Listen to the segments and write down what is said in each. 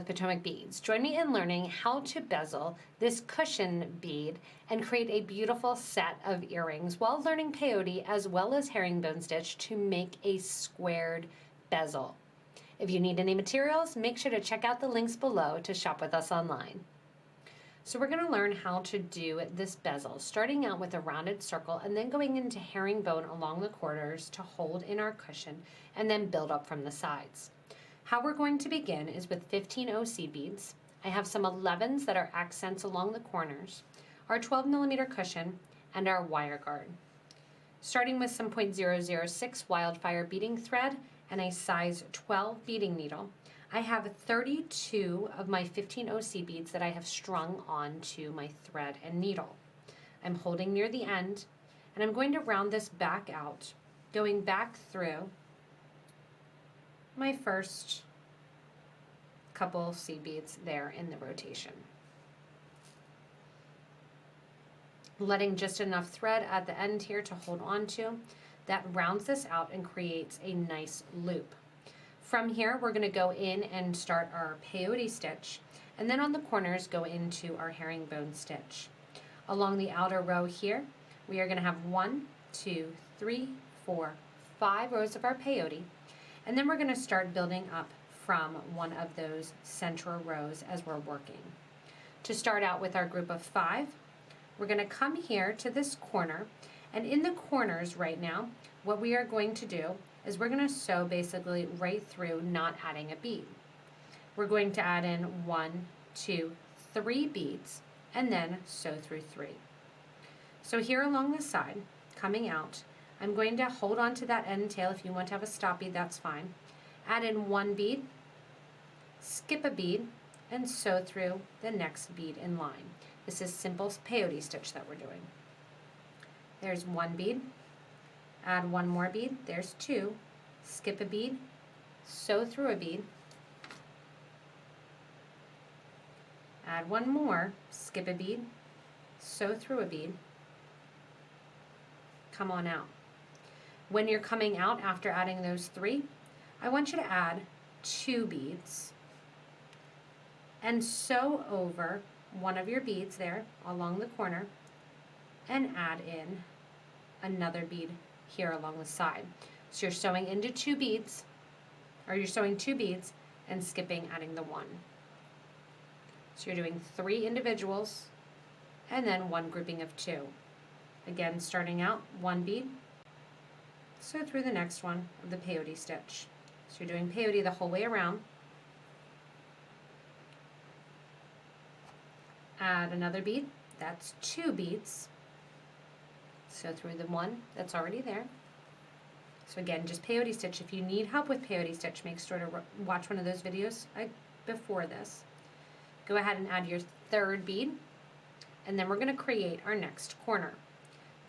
with Potomac Beads. Join me in learning how to bezel this cushion bead and create a beautiful set of earrings while learning peyote as well as herringbone stitch to make a squared bezel. If you need any materials, make sure to check out the links below to shop with us online. So we're going to learn how to do this bezel, starting out with a rounded circle and then going into herringbone along the corners to hold in our cushion and then build up from the sides. How we're going to begin is with 15 seed beads. I have some 11s that are accents along the corners, our 12mm cushion, and our wire guard. Starting with some .006 wildfire beading thread and a size 12 beading needle, I have 32 of my 15 seed beads that I have strung onto my thread and needle. I'm holding near the end, and I'm going to round this back out, going back through my first couple seed beads there in the rotation. Letting just enough thread at the end here to hold on to. That rounds this out and creates a nice loop. From here, we're going to go in and start our peyote stitch, and then on the corners go into our herringbone stitch. Along the outer row here, we are going to have 1, 2, 3, 4, 5 rows of our peyote. And then we're going to start building up from one of those central rows as we're working. To start out with our group of 5, we're going to come here to this corner, and in the corners right now, what we are going to do is we're going to sew basically right through, not adding a bead. We're going to add in 1, 2, 3 beads, and then sew through 3. So here along the side, coming out, I'm going to hold on to that end tail. If you want to have a stop bead, that's fine. Add in 1 bead, skip a bead, and sew through the next bead in line. This is simple peyote stitch that we're doing. There's 1 bead, add 1 more bead, there's 2, skip a bead, sew through a bead, add 1 more, skip a bead, sew through a bead, come on out. When you're coming out after adding those 3, I want you to add 2 beads and sew over one of your beads there along the corner and add in another bead here along the side. So you're sewing into 2 beads, or you're sewing 2 beads and skipping, adding the 1. So you're doing 3 individuals and then 1 grouping of 2. Again, starting out 1 bead, sew through the next one of the peyote stitch. So you're doing peyote the whole way around. Add another bead, that's 2 beads. Sew through the 1 that's already there. So again, just peyote stitch. If you need help with peyote stitch, make sure to watch one of those videos before this. Go ahead and add your 3rd bead, and then we're going to create our next corner.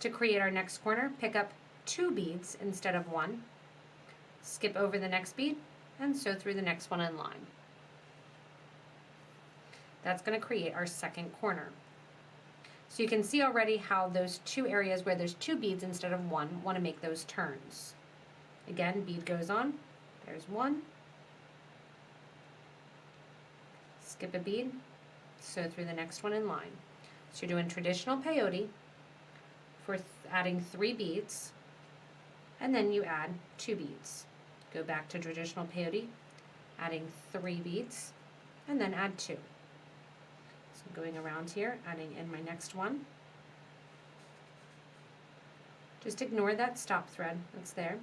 To create our next corner, pick up 2 beads instead of 1, skip over the next bead, and sew through the next one in line. That's going to create our second corner. So you can see already how those 2 areas where there's 2 beads instead of 1 want to make those turns. Again, bead goes on, there's 1, skip a bead, sew through the next one in line. So you're doing traditional peyote for adding 3 beads, and then you add 2 beads. Go back to traditional peyote, adding 3 beads, and then add 2. So going around here, adding in my next one. Just ignore that stop thread that's there.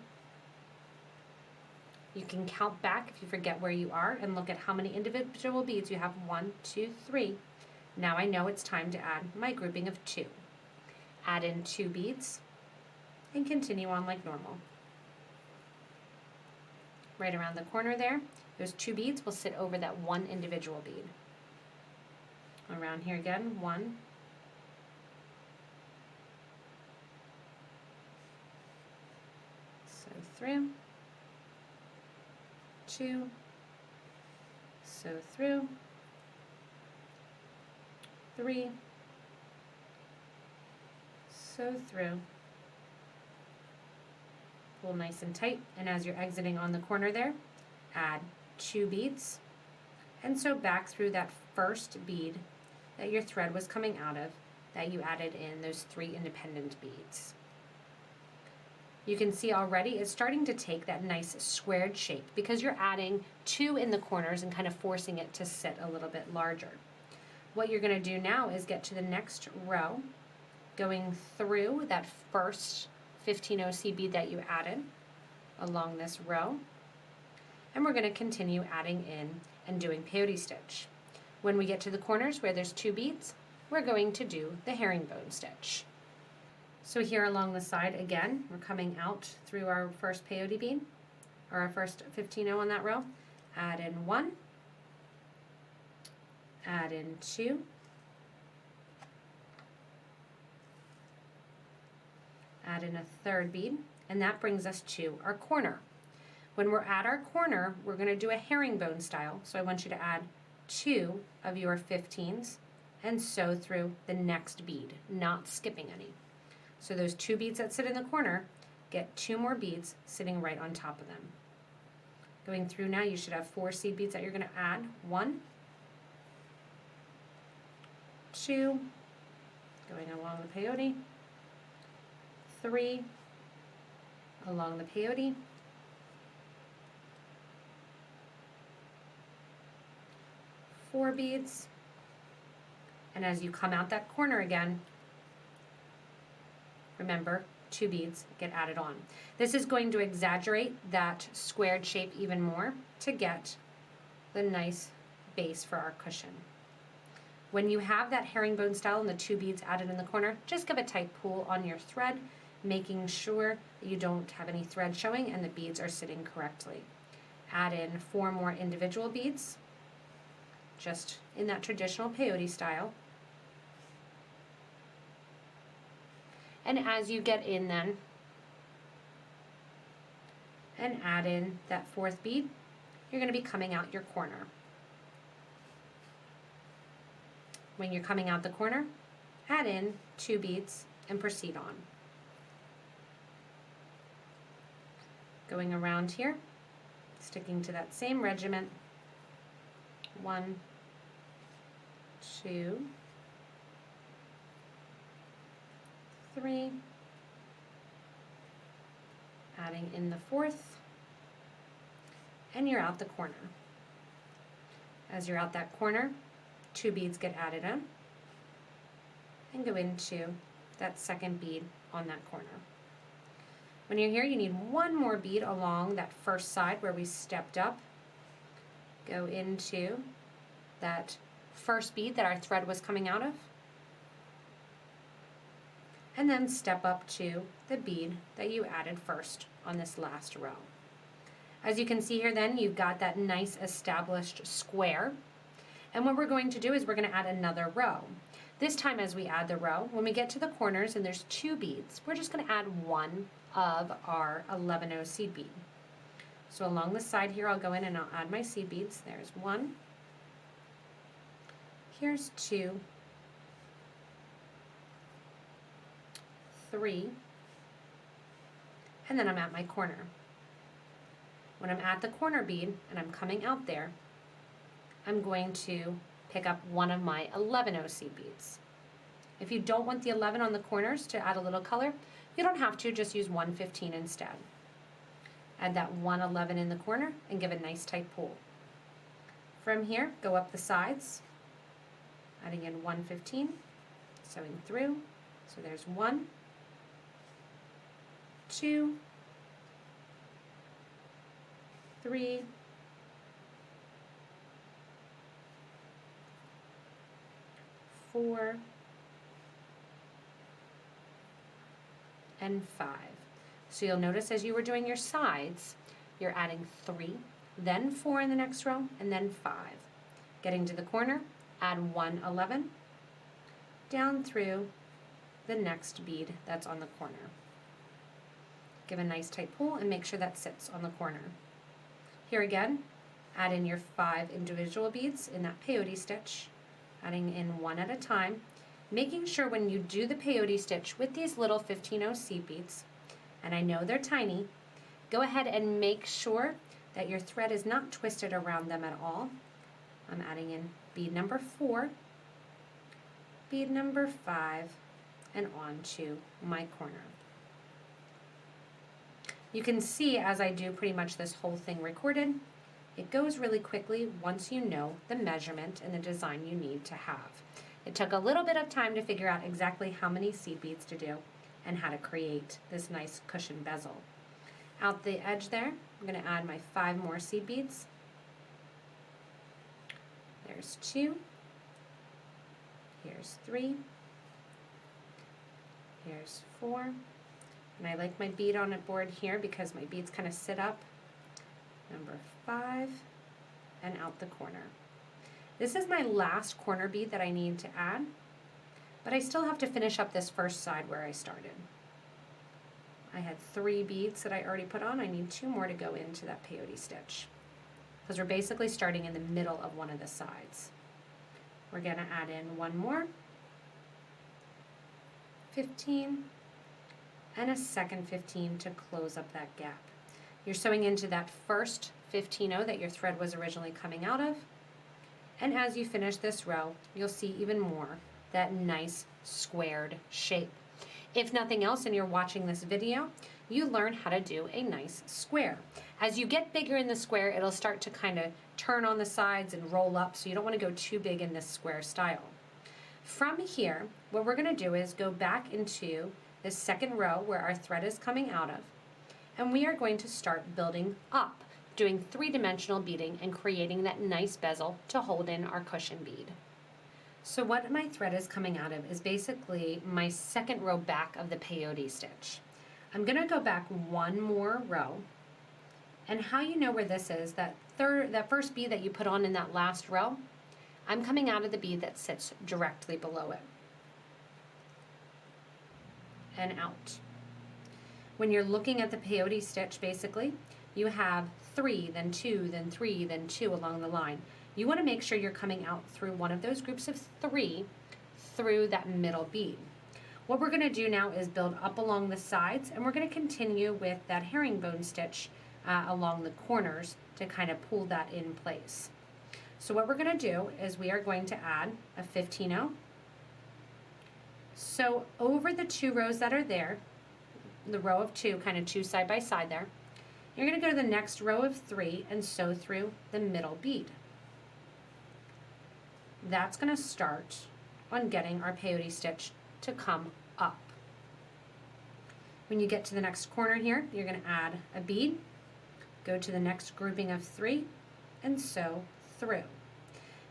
You can count back if you forget where you are and look at how many individual beads you have. 1, 2, 3. Now I know it's time to add my grouping of 2. Add in 2 beads and continue on like normal. Right around the corner there, those 2 beads will sit over that 1 individual bead. Around here again, 1, sew through, 2, sew through, 3, sew through, pull nice and tight, and as you're exiting on the corner there, add 2 beads and sew back through that first bead that your thread was coming out of, that you added in those 3 independent beads. You can see already it's starting to take that nice squared shape because you're adding 2 in the corners and kind of forcing it to sit a little bit larger. What you're going to do now is get to the next row, going through that first 15 seed bead that you added along this row, and we're going to continue adding in and doing peyote stitch. When we get to the corners where there's 2 beads, we're going to do the herringbone stitch. So here along the side again, we're coming out through our first peyote bead, or our first 15 on that row. Add in 1, add in 2, add in a 3rd bead, and that brings us to our corner. When we're at our corner, we're going to do a herringbone style, so I want you to add 2 of your 15s and sew through the next bead, not skipping any. So those 2 beads that sit in the corner, get 2 more beads sitting right on top of them. Going through now, you should have 4 seed beads that you're going to add. 1, 2, going along the peyote, 3, along the peyote, 4 beads, and as you come out that corner again, remember, 2 beads get added on. This is going to exaggerate that squared shape even more to get the nice base for our cushion. When you have that herringbone style and the 2 beads added in the corner, just give a tight pull on your thread, making sure that you don't have any thread showing and the beads are sitting correctly. Add in 4 more individual beads, just in that traditional peyote style. And as you get in then, and add in that 4th bead, you're going to be coming out your corner. When you're coming out the corner, add in 2 beads and proceed on. Going around here, sticking to that same regiment. 1, 2, 3, adding in the 4th, and you're out the corner. As you're out that corner, 2 beads get added in and go into that 2nd bead on that corner. When you're here, you need 1 more bead along that first side where we stepped up. Go into that first bead that our thread was coming out of, and then step up to the bead that you added first on this last row. As you can see here then, you've got that nice established square, and what we're going to do is we're going to add another row. This time as we add the row, when we get to the corners and there's 2 beads, we're just going to add 1 of our 11 seed bead. So along the side here, I'll go in and I'll add my seed beads. There's 1, here's 2, 3, and then I'm at my corner. When I'm at the corner bead and I'm coming out there, I'm going to pick up 1 of my 11 seed beads. If you don't want the 11 on the corners to add a little color, you don't have to, just use 115 instead. Add that 111 in the corner and give a nice tight pull. From here, go up the sides, adding in 115, sewing through. So there's 1, 2, 3, 4, and 5. So you'll notice as you were doing your sides, you're adding 3, then 4 in the next row, and then 5. Getting to the corner, add 111 down through the next bead that's on the corner. Give a nice tight pull and make sure that sits on the corner. Here again, add in your 5 individual beads in that peyote stitch, adding in 1 at a time, making sure when you do the peyote stitch with these little 15 seed beads, and I know they're tiny, go ahead and make sure that your thread is not twisted around them at all. I'm adding in bead number 4, bead number 5, and on to my corner. You can see as I do pretty much this whole thing recorded, it goes really quickly once you know the measurement and the design you need to have. It took a little bit of time to figure out exactly how many seed beads to do and how to create this nice cushion bezel. Out the edge there, I'm going to add my 5 more seed beads. There's 2, here's 3, here's 4, and I like my bead on a board here because my beads kind of sit up. Number 5, and out the corner. This is my last corner bead that I need to add, but I still have to finish up this first side where I started. I had 3 beads that I already put on. I need 2 more to go into that peyote stitch, because we're basically starting in the middle of one of the sides. We're going to add in 1 more, 15, and a second 15 to close up that gap. You're sewing into that first 15-0 that your thread was originally coming out of, and as you finish this row, you'll see even more that nice squared shape. If nothing else and you're watching this video, you learn how to do a nice square. As you get bigger in the square, it'll start to kind of turn on the sides and roll up, so you don't want to go too big in this square style. From here, what we're going to do is go back into the second row where our thread is coming out of, and we are going to start building up, doing 3-dimensional beading and creating that nice bezel to hold in our cushion bead. So what my thread is coming out of is basically my second row back of the peyote stitch. I'm going to go back 1 more row, and how you know where this is, that first bead that you put on in that last row, I'm coming out of the bead that sits directly below it and out. When you're looking at the peyote stitch, basically, you have 3, then 2, then 3, then 2 along the line. You want to make sure you're coming out through one of those groups of 3 through that middle bead. What we're going to do now is build up along the sides, and we're going to continue with that herringbone stitch along the corners to kind of pull that in place. So what we're going to do is we are going to add a 15-0. So over the 2 rows that are there, the row of 2, kind of 2 side by side there, you're going to go to the next row of 3 and sew through the middle bead. That's going to start on getting our peyote stitch to come up. When you get to the next corner here, you're going to add a bead, go to the next grouping of 3, and sew through.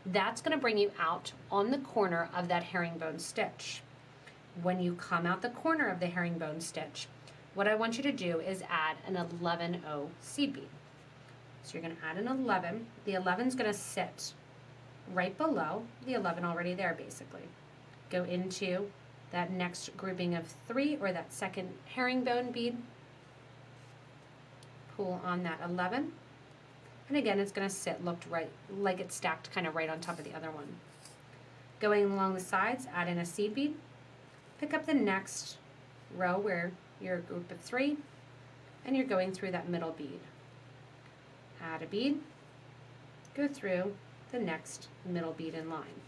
That's going to bring you out on the corner of that herringbone stitch. When you come out the corner of the herringbone stitch, what I want you to do is add an 11-0 seed bead. So you're going to add an 11. The 11 is going to sit right below the 11 already there, basically. Go into that next grouping of 3, or that second herringbone bead, pull on that 11, and again it's going to sit looked right, like it's stacked kind of right on top of the other one. Going along the sides, add in a seed bead, pick up the next row where you're a group of 3, and you're going through that middle bead. Add a bead, go through the next middle bead in line.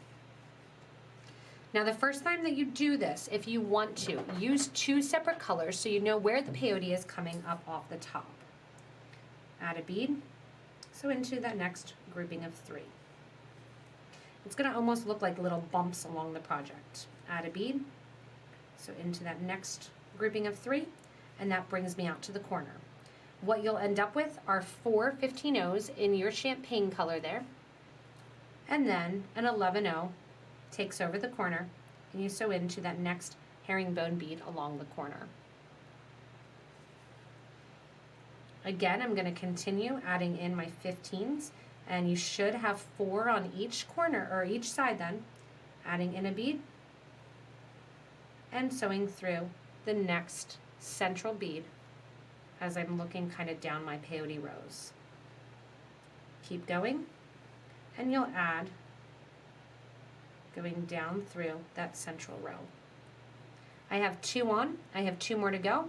Now the first time that you do this, if you want to, use 2 separate colors so you know where the peyote is coming up off the top. Add a bead, so into that next grouping of 3. It's going to almost look like little bumps along the project. Add a bead, so into that next grouping of 3, and that brings me out to the corner. What you'll end up with are 4 15-0s in your champagne color there, and then an 11-0 takes over the corner, and you sew into that next herringbone bead along the corner. Again, I'm going to continue adding in my 15s, and you should have 4 on each corner, or each side then, adding in a bead, and sewing through the next central bead as I'm looking kind of down my peyote rows. Keep going, and you'll add going down through that central row. I have 2 on, I have 2 more to go,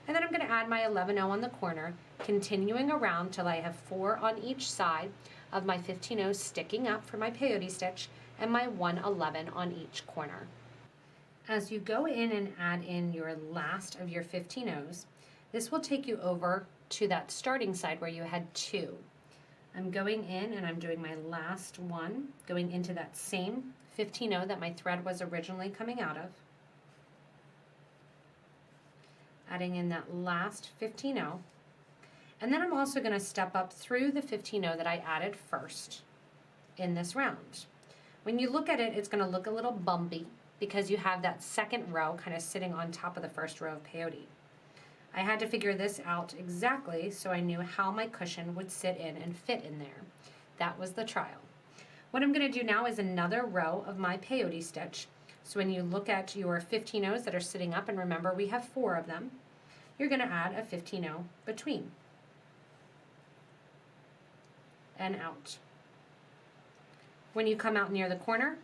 and then I'm going to add my 11-0 on the corner, continuing around till I have 4 on each side of my 15 O's sticking up for my peyote stitch and my 111 on each corner. As you go in and add in your last of your 15 O's, this will take you over to that starting side where you had 2. I'm going in and I'm doing my last one, going into that same 15 O that my thread was originally coming out of, adding in that last 15 O, and then I'm also going to step up through the 15 O that I added first in this round. When you look at it, it's going to look a little bumpy because you have that second row kind of sitting on top of the first row of peyote. I had to figure this out exactly so I knew how my cushion would sit in and fit in there. That was the trial. What I'm going to do now is another row of my peyote stitch. So when you look at your 15 O's that are sitting up, and remember we have 4 of them, you're going to add a 15 O between and out. When you come out near the corner,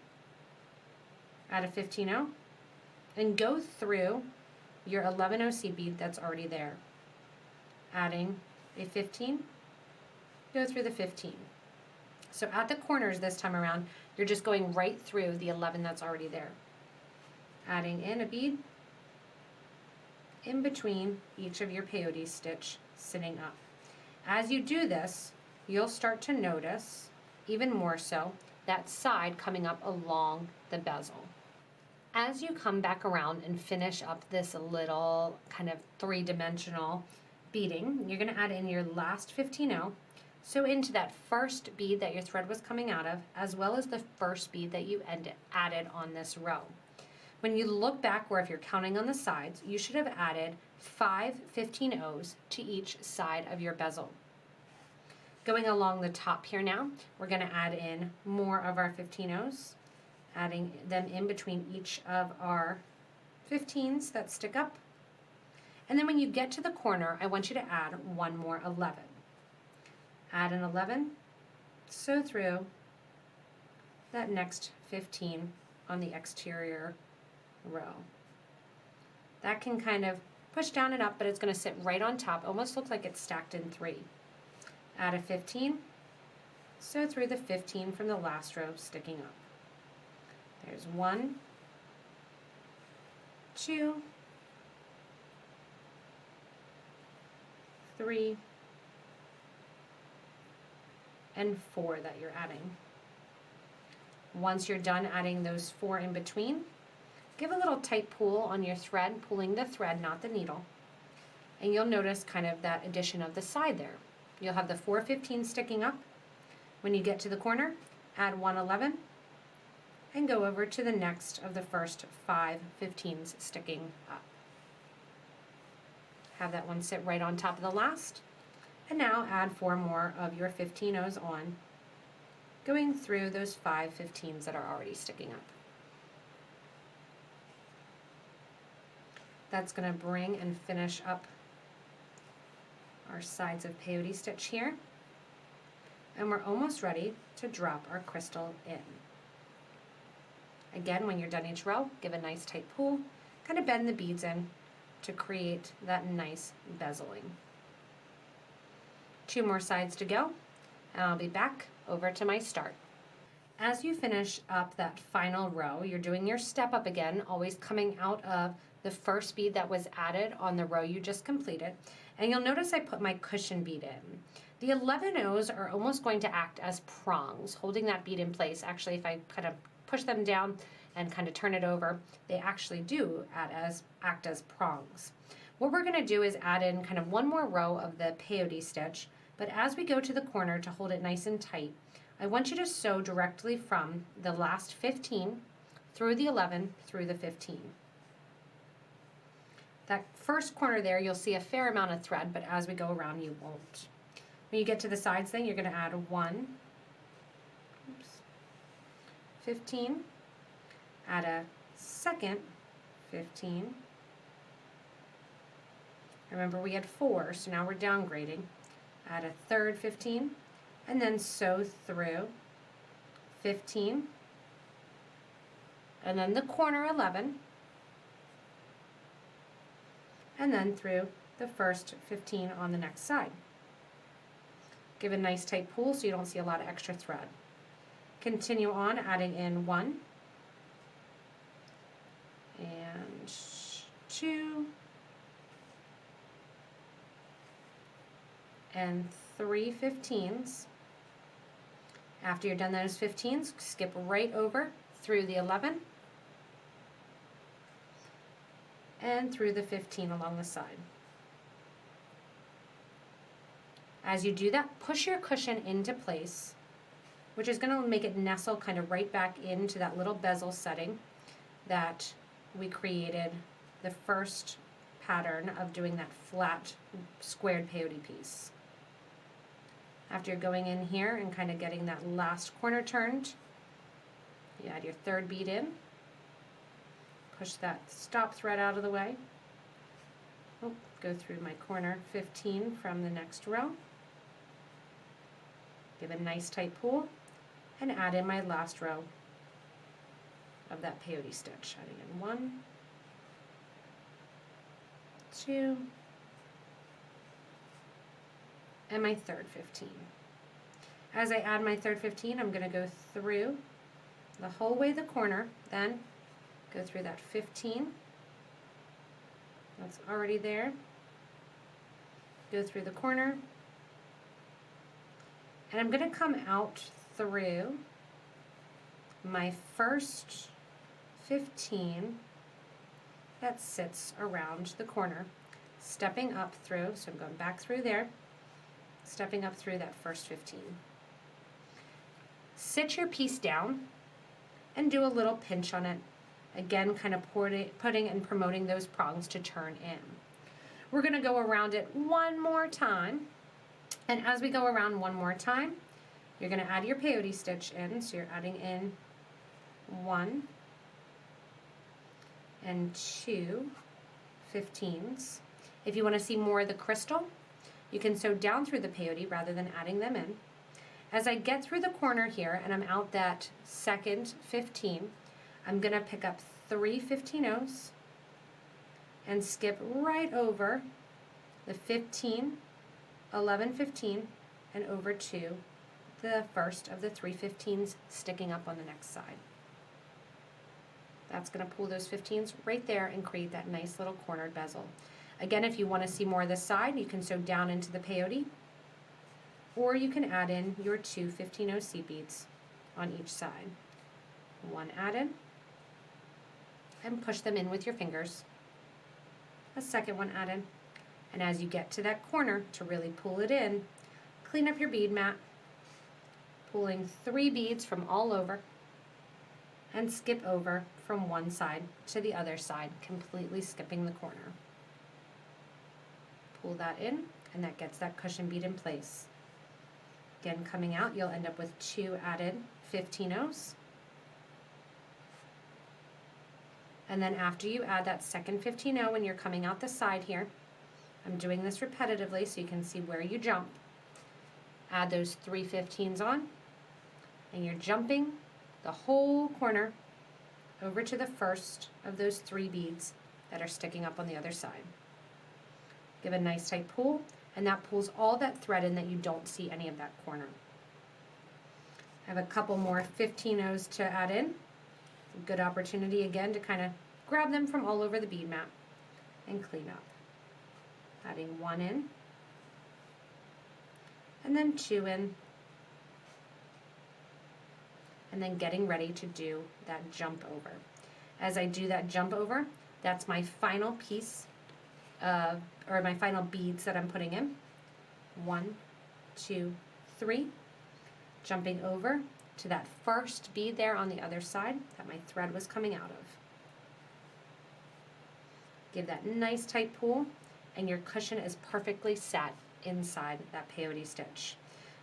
add a 15 O and go through your 11 O seed bead that's already there. Adding a 15, go through the 15. So at the corners this time around, you're just going right through the 11 that's already there. Adding in a bead in between each of your peyote stitch sitting up. As you do this, you'll start to notice, even more so, that side coming up along the bezel. As you come back around and finish up this little kind of 3-dimensional beading, you're going to add in your last 15 O. So into that first bead that your thread was coming out of, as well as the first bead that you added on this row. When you look back, or if you're counting on the sides, you should have added 5 15 O's to each side of your bezel. Going along the top here now, we're going to add in more of our 15 O's, adding them in between each of our 15s that stick up. And then when you get to the corner, I want you to add one more 11. Add an 11, sew through that next 15 on the exterior row. That can kind of push down and up, but it's going to sit right on top, almost look like it's stacked in 3. Add a 15, sew through the 15 from the last row sticking up. There's 1, 2, 3, and 4 that you're adding. Once you're done adding those 4 in between, give a little tight pull on your thread, pulling the thread, not the needle, and you'll notice kind of that addition of the side there. You'll have the 4 15s sticking up. When you get to the corner, add 1 11 and go over to the next of the first 5 15s sticking up. Have that one sit right on top of the last, and now add 4 more of your 15 O's on, going through those 5 15s that are already sticking up. That's going to bring and finish up our sides of peyote stitch here, and we're almost ready to drop our crystal in. Again, when you're done each row, give a nice tight pull, kind of bend the beads in to create that nice bezeling. 2 more sides to go, and I'll be back over to my start. As you finish up that final row, you're doing your step up again, always coming out of the first bead that was added on the row you just completed. And you'll notice I put my cushion bead in. The 11 O's are almost going to act as prongs, holding that bead in place. Actually, if I kind of push them down and kind of turn it over, they actually do act as prongs. What we're going to do is add in kind of 1 more row of the peyote stitch, but as we go to the corner to hold it nice and tight, I want you to sew directly from the last 15 through the 11 through the 15. That first corner there, you'll see a fair amount of thread, but as we go around, you won't. When you get to the sides then, you're going to add 1, 15, add a second 15. Remember we had 4, so now we're downgrading. Add a third 15, and then sew through 15, and then the corner 11, and then through the first 15 on the next side. Give a nice tight pull so you don't see a lot of extra thread. Continue on adding in 1 and 2 and 3 15s. After you're done those 15s, skip right over through the 11 and through the 15 along the side. As you do that, push your cushion into place, which is going to make it nestle kind of right back into that little bezel setting that we created the first pattern of doing that flat squared peyote piece. After you're going in here and kind of getting that last corner turned, you add your third bead in, push that stop thread out of the way, go through my corner 15 from the next row, give a nice tight pull, and add in my last row of that peyote stitch, adding in 1, 2, and my third 15. As I add my third 15, I'm going to go through the whole way the corner, then go through that 15 that's already there, go through the corner, and I'm going to come out through my first 15 that sits around the corner, stepping up through, so I'm going back through there, stepping up through that first 15. Sit your piece down and do a little pinch on it. Again, kind of putting and promoting those prongs to turn in. We're going to go around it one more time. And as we go around one more time, you're going to add your peyote stitch in. So you're adding in 1 and 2 15s. If you want to see more of the crystal, you can sew down through the peyote rather than adding them in. As I get through the corner here and I'm out that second 15, I'm going to pick up 3 15-ohs and skip right over the 15, 11, 15, and over to the first of the 3 15s sticking up on the next side. That's going to pull those 15s right there and create that nice little cornered bezel. Again, if you want to see more of this side, you can sew down into the peyote, or you can add in your 2 15-oh seed beads on each side. 1 added, and push them in with your fingers. A second one added, and as you get to that corner to really pull it in, clean up your bead mat, pulling 3 beads from all over, and skip over from one side to the other side, completely skipping the corner. Pull that in, and that gets that cushion bead in place. Again, coming out, you'll end up with 2 added 15-ohs. And then after you add that second 15-oh, when you're coming out the side here, I'm doing this repetitively so you can see where you jump. Add those 3 15s on, and you're jumping the whole corner over to the first of those 3 beads that are sticking up on the other side. Give a nice tight pull, and that pulls all that thread in that you don't see any of that corner. I have a couple more 15-ohs to add in. A good opportunity again to kind of grab them from all over the bead mat and clean up. Adding 1 in, and then 2 in, and then getting ready to do that jump over. As I do that jump over, that's my final piece of, or my final beads that I'm putting in. 1, 2, 3, jumping over to that first bead there on the other side that my thread was coming out of. Give that nice tight pull, and your cushion is perfectly set inside that peyote stitch.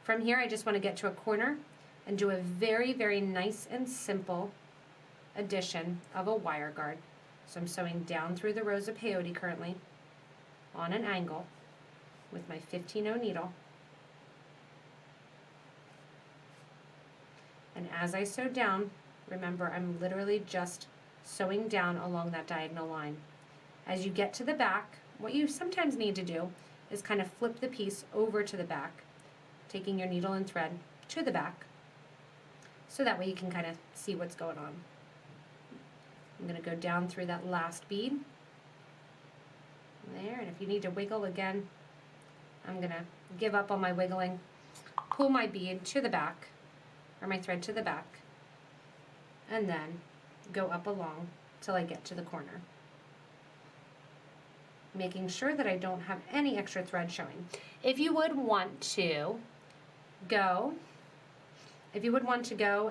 From here, I just want to get to a corner and do a very, very nice and simple addition of a wire guard. So I'm sewing down through the rows of peyote currently on an angle with my 15-oh needle. And as I sew down, remember I'm literally just sewing down along that diagonal line. As you get to the back, what you sometimes need to do is kind of flip the piece over to the back taking your needle and thread to the back so that way you can kind of see what's going on. I'm going to go down through that last bead there, and if you need to wiggle again, I'm going to give up on my wiggling, pull my bead to the back, or my thread to the back, and then go up along till I get to the corner, making sure that I don't have any extra thread showing. If you would want to go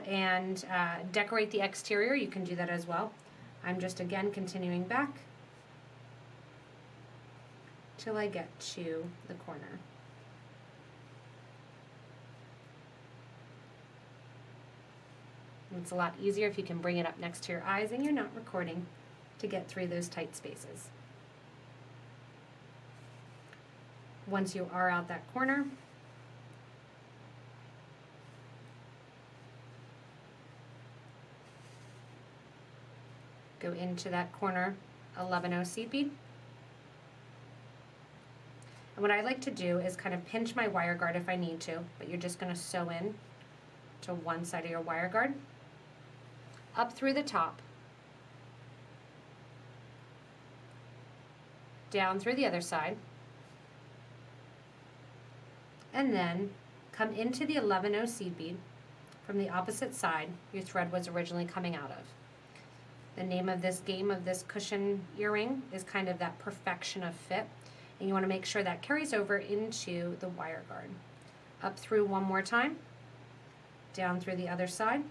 and decorate the exterior, you can do that as well. I'm just again continuing back till I get to the corner. It's a lot easier if you can bring it up next to your eyes and you're not recording to get through those tight spaces. Once you are out that corner, go into that corner 11-0 seed bead. And what I like to do is kind of pinch my wire guard if I need to, but you're just going to sew in to one side of your wire guard, up through the top, down through the other side, and then come into the 11-0 seed bead from the opposite side your thread was originally coming out of. The name of this game of this cushion earring is kind of that perfection of fit, and you want to make sure that carries over into the wire guard. Up through one more time, down through the other side,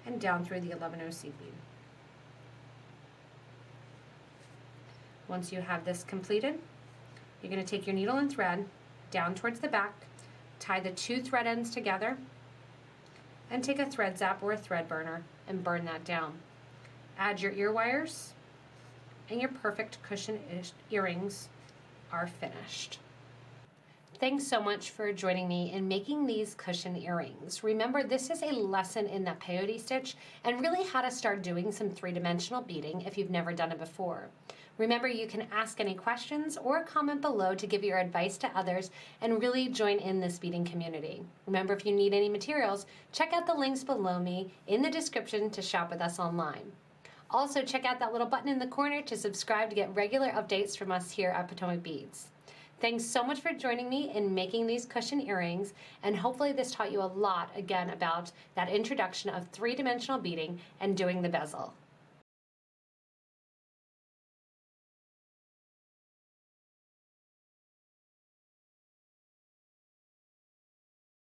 and down through the 11-0 seed bead. Once you have this completed, you're going to take your needle and thread down towards the back, tie the two thread ends together, and take a thread zap or a thread burner and burn that down. Add your ear wires, and your perfect cushion earrings are finished. Thanks so much for joining me in making these cushion earrings. Remember, this is a lesson in that peyote stitch and really how to start doing some three-dimensional beading if you've never done it before. Remember, you can ask any questions or comment below to give your advice to others and really join in this beading community. Remember, if you need any materials, check out the links below me in the description to shop with us online. Also, check out that little button in the corner to subscribe to get regular updates from us here at Potomac Beads. Thanks so much for joining me in making these cushion earrings, and hopefully this taught you a lot again about that introduction of three-dimensional beading and doing the bezel.